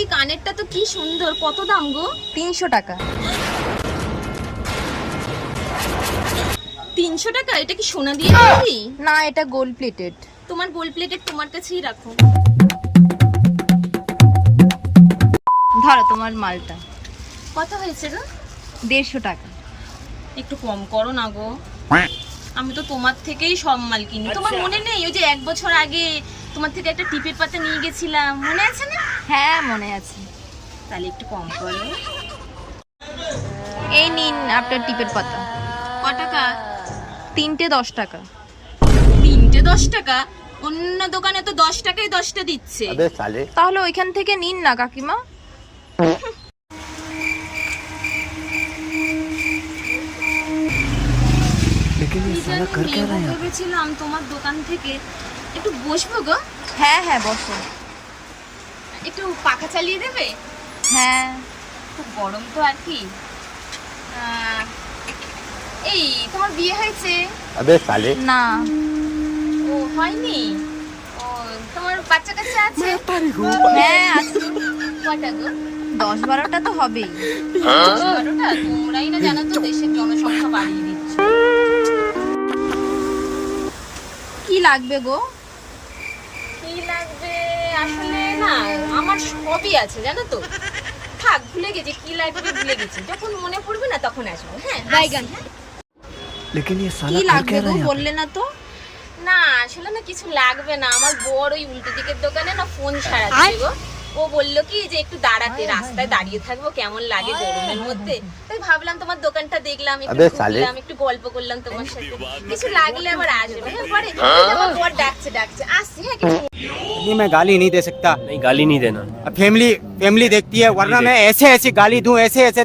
এই কানেরটা তো কি সুন্দর, কত দাম গো? 300 টাকা। 300 টাকা? এটা কি সোনা দিয়ে তৈরি? না, এটা গোল্ড প্লেটেড। তোমার গোল্ড প্লেটেড তোমার কাছেই রাখো। ধরো তোমার মালটা। কত হয়েছে গো? 150 টাকা। একটু কম করো না গো, আমি তো তোমার থেকেই সব মাল কিনি। তোমার মনে নেই ওই যে 1 বছর আগে তোমার থেকে একটা টিপের পাতা নিয়ে গেছিলাম, মনে আছে না? হ্যাঁ মনে আছে। তাহলে একটু কম করো। এই নিন আপনার টিপের পাতা। ক টাকা? 3টে 10 টাকা। 3টে 10 টাকা? অন্য দোকানে তো 10 টাকায় 10টা দিচ্ছে। তাহলে ওইখান থেকে নিন না কাকিমা। ভেবেছিলাম তোমার দোকান থেকে একটু বসবো গো। হ্যাঁ হ্যাঁ বসো। একটু পাখা চালিয়ে দেবে? হ্যাঁ। খুব গরম তো আর কি। এই তোমার বিয়ে হয়েছে? না। ও হয়নি? ও তোমার বাচ্চা কাচ্চা আছে? হ্যাঁ আছে। কটা গো? 10-12টা তো হবেই। 10-12টা? তোমরাই না জানো তো দেশের জনসংখ্যা বাড়িয়ে দিচ্ছ। কি লাগবে গো? কি লাগবে আসলে না, আমার সবই আছে জানো তো। থাক, ভুলে গেছি কি লাগবে, ভুলে গেছি। যখন মনে পড়বে না তখন আসবো। হ্যাঁ বাইগান। কি লাগবে গো বললে না তো? না আসলে না কিছু লাগবে না, আমার বড় ওই উল্টো দিকের দোকানে না ফোন সারাচ্ছে গো। ও বললো কি যে একটু দাঁড়াতে, রাস্তায় দাঁড়িয়ে থাকবো কেমন লাগে গরমের মধ্যে। তাই ভাবলাম তোমার দোকানটা দেখলাম, একটু ঘুরলাম, একটু গল্প করলাম তোমার সাথে। কিছু লাগলে আবার আসবে। হ্যাঁ পরে আমার বর ডাকছে আসছি। হ্যাঁ नहीं मैं गाली नहीं दे सकता। नहीं गाली नहीं देना। फैमिली फैमिली देखती है, वरना मैं ऐसे ऐसे गाली दूं, ऐसे ऐसे